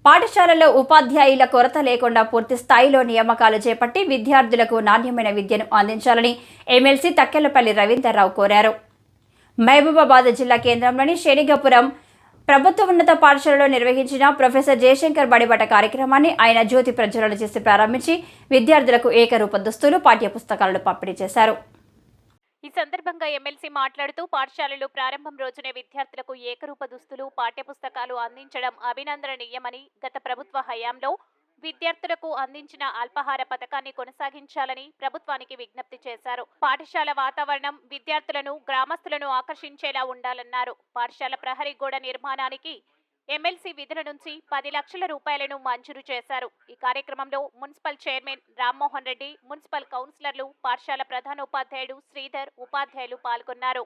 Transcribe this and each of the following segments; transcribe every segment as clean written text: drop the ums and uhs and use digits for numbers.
పాఠశాలలో ఉపాధ్యాయుల కొరత లేకుండా పూర్తి స్థాయిలో నియామకాలు చేపట్టి విద్యార్థులకు నాణ్యమైన విద్యను అందించాలని ఎమ్మెల్సీ తక్కెళ్లపల్లి రవీందర్రావు కోరారు. మహబూబాబాద్ జిల్లా కేంద్రంలోని శనిగపురం ప్రభుత్వ ఉన్నత పాఠశాలలో నిర్వహించిన ప్రొఫెసర్ జయశంకర్ బడిబాట కార్యక్రమాన్ని ఆయన జ్యోతి ప్రజ్వలన చేసి ప్రారంభించి విద్యార్థులకు ఏకరూప దుస్తులు, పాఠ్యపుస్తకాలను పంపిణీ చేశారు. ఈ సందర్భంగా ఎమ్మెల్సీ మాట్లాడుతూ పాఠశాలలు ప్రారంభం రోజునే విద్యార్థులకు ఏకరూప దుస్తులు, పాఠ్యపుస్తకాలు అందించడం అభినందనీయమని, గత ప్రభుత్వ హయాంలో విద్యార్థులకు అందించిన అల్పాహార పథకాన్ని కొనసాగించాలని ప్రభుత్వానికి విజ్ఞప్తి చేశారు. పాఠశాల వాతావరణం విద్యార్థులను, గ్రామస్తులను ఆకర్షించేలా ఉండాలన్నారు. పాఠశాల ప్రహరీ గోడ నిర్మాణానికి ఎమ్మెల్సీ విధుల నుంచి 10 లక్షల రూపాయలను మంజూరు చేశారు. ఈ కార్యక్రమంలో municipal chairman Rammohan Reddy, municipal కౌన్సిలర్లు, పాఠశాల ప్రధానోపాధ్యాయుడు శ్రీధర్, ఉపాధ్యాయులు పాల్గొన్నారు.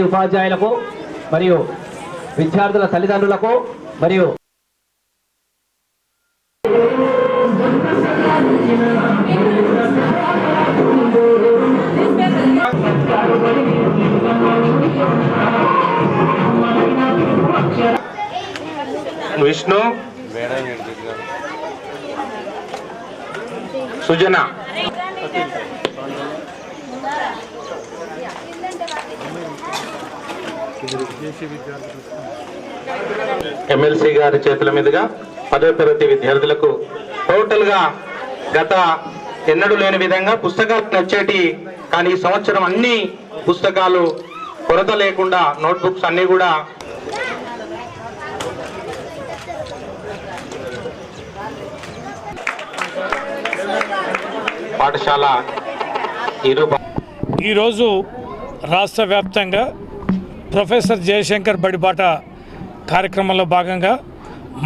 ఉపాధ్యాయులకు మరియు విద్యార్థుల తల్లిదండ్రులకు మరియు విష్ణు, సుజన, ఎమ్మెల్సీ గారి చేతుల మీదుగా 10వ తరగతి విద్యార్థులకు టోటల్ గా గత ఎన్నడూ లేని విధంగా పుస్తకాలు వచ్చేటి, కానీ ఈ సంవత్సరం అన్ని పుస్తకాలు కొరత లేకుండా నోట్బుక్స్ అన్ని కూడా పాఠశాల ఈరోజు రాష్ట్ర వ్యాప్తంగా ప్రొఫెసర్ జయశంకర్ బడిబాట కార్యక్రమంలో భాగంగా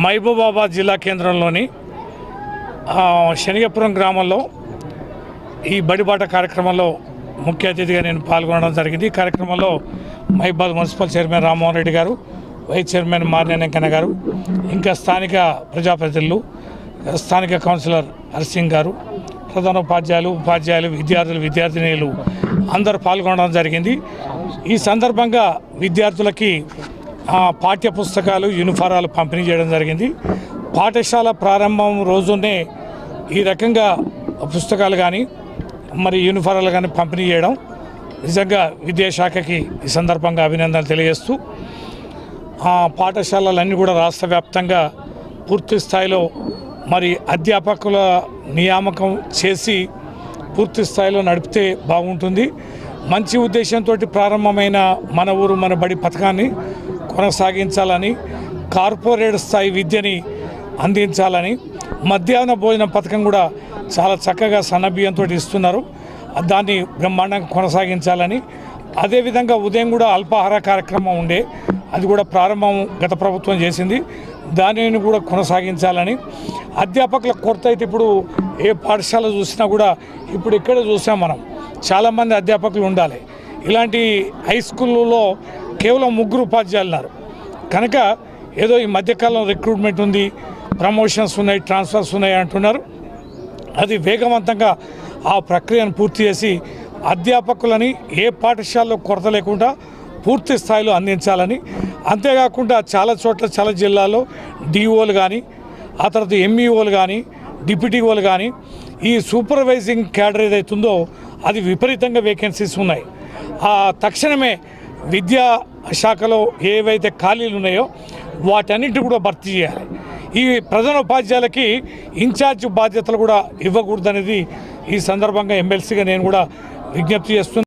మహబూబాబాద్ జిల్లా కేంద్రంలోని శనిగపురం గ్రామంలో ఈ బడిబాట కార్యక్రమంలో ముఖ్య అతిథిగా నేను పాల్గొనడం జరిగింది. ఈ కార్యక్రమంలో మహబూబాబాద్ మున్సిపల్ చైర్మన్ రామ్మోహన్ రెడ్డి గారు, వైస్ చైర్మన్ మార్నేని వెంకన్న గారు, ఇంకా స్థానిక ప్రజాప్రతినిధులు, స్థానిక కౌన్సిలర్ హర్సింగ్ గారు, ప్రధానోపాధ్యాయులు, ఉపాధ్యాయులు, విద్యార్థినీలు అందరూ పాల్గొనడం జరిగింది. ఈ సందర్భంగా విద్యార్థులకి పాఠ్య పుస్తకాలు, యూనిఫారాలు పంపిణీ చేయడం జరిగింది. పాఠశాల ప్రారంభం రోజునే ఈ రకంగా పుస్తకాలు కానీ మరి యూనిఫారాలు కానీ పంపిణీ చేయడం నిజంగా విద్యాశాఖకి ఈ సందర్భంగా అభినందనలు తెలియజేస్తూ పాఠశాలలన్నీ కూడా రాష్ట్ర వ్యాప్తంగా పూర్తి స్థాయిలో మరి అధ్యాపకుల నియామకం చేసి పూర్తి స్థాయిలో నడిపితే బాగుంటుంది. మంచి ఉద్దేశంతో ప్రారంభమైన మన ఊరు మన బడి పథకాన్ని కొనసాగించాలని, కార్పొరేట్ స్థాయి విద్యని అందించాలని, మధ్యాహ్న భోజన పథకం కూడా చాలా చక్కగా సన్నబియ్యంతో ఇస్తున్నారు, దాన్ని బ్రహ్మాండంగా కొనసాగించాలని, అదేవిధంగా ఉదయం కూడా అల్పాహార కార్యక్రమం ఉండే, అది కూడా ప్రారంభం గత ప్రభుత్వం చేసింది, దానిని కూడా కొనసాగించాలని. అధ్యాపకుల కొరత అయితే ఇప్పుడు ఏ పాఠశాల చూసినా కూడా ఇప్పుడు ఇక్కడ చూసాం మనం, చాలామంది అధ్యాపకులు ఉండాలి. ఇలాంటి హై స్కూల్లో కేవలం 3 ఉపాధ్యాయులు ఉన్నారు కనుక ఏదో ఈ మధ్యకాలంలో రిక్రూట్మెంట్ ఉంది, ప్రమోషన్స్ ఉన్నాయి, ట్రాన్స్ఫర్స్ ఉన్నాయి అంటున్నారు. అది వేగవంతంగా ఆ ప్రక్రియను పూర్తి చేసి అధ్యాపకులని ఏ పాఠశాలలో కొరత లేకుండా పూర్తి స్థాయిలో అందించాలని, అంతేకాకుండా చాలా చోట్ల చాలా జిల్లాల్లో డిఓలు కానీ, ఆ తర్వాత ఎంఈఓలు కానీ, డిప్యూటీఓలు కానీ, ఈ సూపర్వైజింగ్ క్యాడర్ ఏదైతుందో అది విపరీతంగా వేకెన్సీస్ ఉన్నాయి. తక్షణమే విద్యా శాఖలో ఏవైతే ఖాళీలు ఉన్నాయో వాటన్నిటి కూడా భర్తీ చేయాలి. ఈ ప్రధానోపాధ్యాయులకి ఇన్ఛార్జ్ బాధ్యతలు కూడా ఇవ్వకూడదనేది ఈ సందర్భంగా ఎమ్మెల్సీగా నేను కూడా విజ్ఞప్తి చేస్తున్నాను.